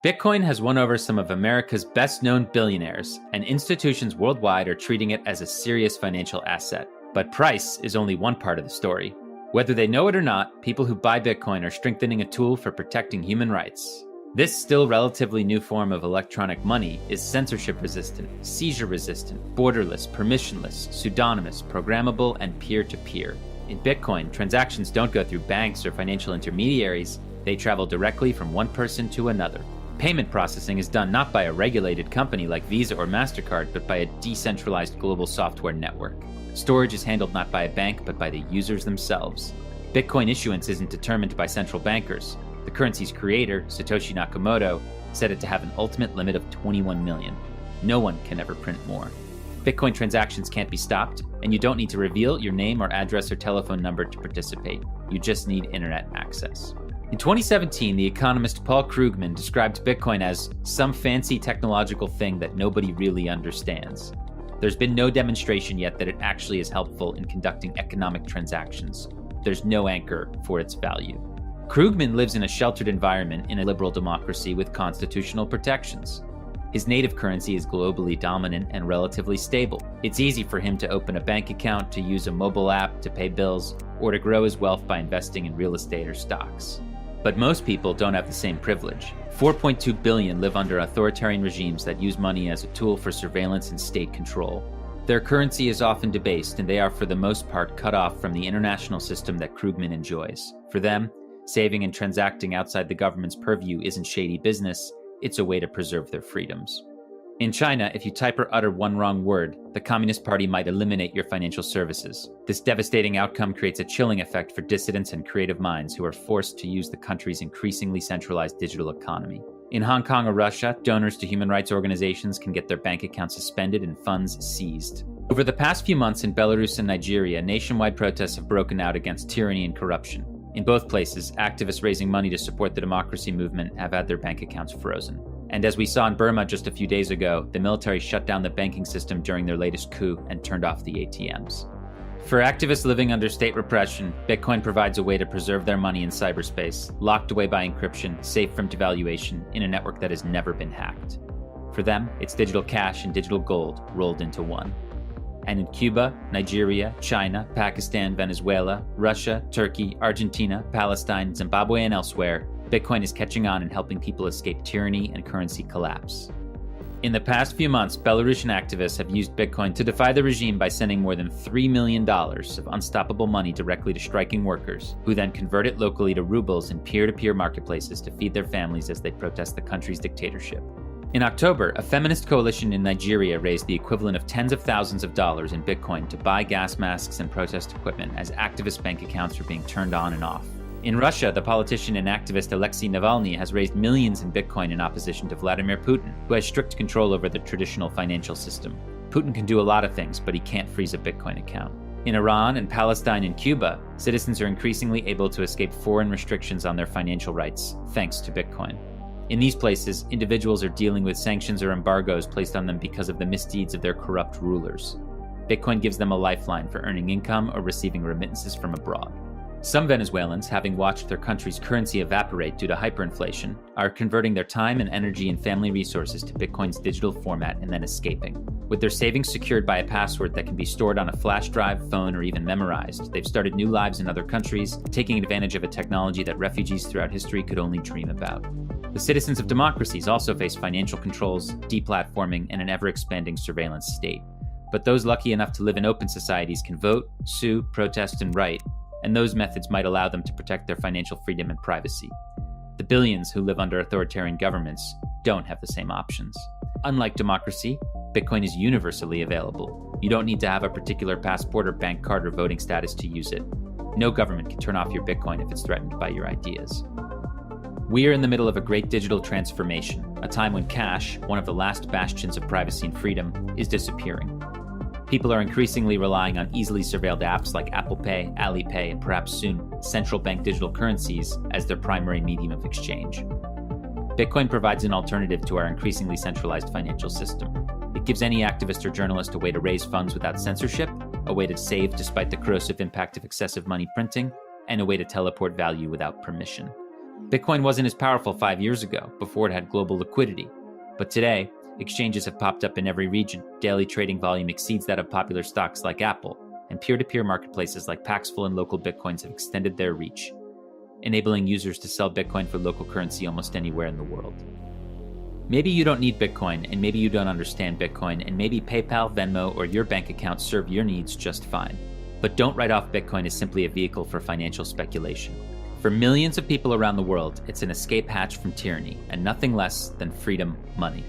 Bitcoin has won over some of America's best-known billionaires, and institutions worldwide are treating it as a serious financial asset. But price is only one part of the story. Whether they know it or not, people who buy Bitcoin are strengthening a tool for protecting human rights. This still relatively new form of electronic money is censorship-resistant, seizure-resistant, borderless, permissionless, pseudonymous, programmable, and peer-to-peer. In Bitcoin, transactions don't go through banks or financial intermediaries. They travel directly from one person to another. Payment processing is done not by a regulated company like Visa or MasterCard, but by a decentralized global software network. Storage is handled not by a bank, but by the users themselves. Bitcoin issuance isn't determined by central bankers. The currency's creator, Satoshi Nakamoto, set it to have an ultimate limit of 21 million. No one can ever print more. Bitcoin transactions can't be stopped, and you don't need to reveal your name or address or telephone number to participate. You just need internet access. In 2017, the economist Paul Krugman described Bitcoin as some fancy technological thing that nobody really understands. There's been no demonstration yet that it actually is helpful in conducting economic transactions. There's no anchor for its value. Krugman lives in a sheltered environment in a liberal democracy with constitutional protections. His native currency is globally dominant and relatively stable. It's easy for him to open a bank account, to use a mobile app, to pay bills, or to grow his wealth by investing in real estate or stocks. But most people don't have the same privilege. 4.2 billion live under authoritarian regimes that use money as a tool for surveillance and state control. Their currency is often debased, and they are for the most part cut off from the international system that Krugman enjoys. For them, saving and transacting outside the government's purview isn't shady business, it's a way to preserve their freedoms. In China, if you type or utter one wrong word, the Communist Party might eliminate your financial services. This devastating outcome creates a chilling effect for dissidents and creative minds who are forced to use the country's increasingly centralized digital economy. In Hong Kong or Russia, donors to human rights organizations can get their bank accounts suspended and funds seized. Over the past few months in Belarus and Nigeria, nationwide protests have broken out against tyranny and corruption. In both places, activists raising money to support the democracy movement have had their bank accounts frozen. And as we saw in Burma just a few days ago, the military shut down the banking system during their latest coup and turned off the ATMs. For activists living under state repression, Bitcoin provides a way to preserve their money in cyberspace, locked away by encryption, safe from devaluation, in a network that has never been hacked. For them, it's digital cash and digital gold rolled into one. And in Cuba, Nigeria, China, Pakistan, Venezuela, Russia, Turkey, Argentina, Palestine, Zimbabwe, and elsewhere, Bitcoin is catching on and helping people escape tyranny and currency collapse. In the past few months, Belarusian activists have used Bitcoin to defy the regime by sending more than $3 million of unstoppable money directly to striking workers, who then convert it locally to rubles in peer-to-peer marketplaces to feed their families as they protest the country's dictatorship. In October, a feminist coalition in Nigeria raised the equivalent of tens of thousands of dollars in Bitcoin to buy gas masks and protest equipment as activist bank accounts were being turned on and off. In Russia, the politician and activist Alexei Navalny has raised millions in Bitcoin in opposition to Vladimir Putin, who has strict control over the traditional financial system. Putin can do a lot of things, but he can't freeze a Bitcoin account. In Iran and Palestine and Cuba, citizens are increasingly able to escape foreign restrictions on their financial rights, thanks to Bitcoin. In these places, individuals are dealing with sanctions or embargoes placed on them because of the misdeeds of their corrupt rulers. Bitcoin gives them a lifeline for earning income or receiving remittances from abroad. Some Venezuelans, having watched their country's currency evaporate due to hyperinflation, are converting their time and energy and family resources to Bitcoin's digital format and then escaping. With their savings secured by a password that can be stored on a flash drive, phone, or even memorized, they've started new lives in other countries, taking advantage of a technology that refugees throughout history could only dream about. The citizens of democracies also face financial controls, deplatforming, and an ever-expanding surveillance state. But those lucky enough to live in open societies can vote, sue, protest, and write, and those methods might allow them to protect their financial freedom and privacy. The billions who live under authoritarian governments don't have the same options. Unlike democracy, Bitcoin is universally available. You don't need to have a particular passport or bank card or voting status to use it. No government can turn off your Bitcoin if it's threatened by your ideas. We are in the middle of a great digital transformation, a time when cash, one of the last bastions of privacy and freedom, is disappearing. People are increasingly relying on easily surveilled apps like Apple Pay, Alipay, and perhaps soon central bank digital currencies as their primary medium of exchange. Bitcoin provides an alternative to our increasingly centralized financial system. It gives any activist or journalist a way to raise funds without censorship, a way to save despite the corrosive impact of excessive money printing, and a way to teleport value without permission. Bitcoin wasn't as powerful 5 years ago, before it had global liquidity. But today, exchanges have popped up in every region. Daily trading volume exceeds that of popular stocks like Apple, and peer-to-peer marketplaces like Paxful and Local Bitcoins have extended their reach, enabling users to sell Bitcoin for local currency almost anywhere in the world. Maybe you don't need Bitcoin, and maybe you don't understand Bitcoin, and maybe PayPal, Venmo, or your bank account serve your needs just fine. But don't write off Bitcoin as simply a vehicle for financial speculation. For millions of people around the world, it's an escape hatch from tyranny, and nothing less than freedom money.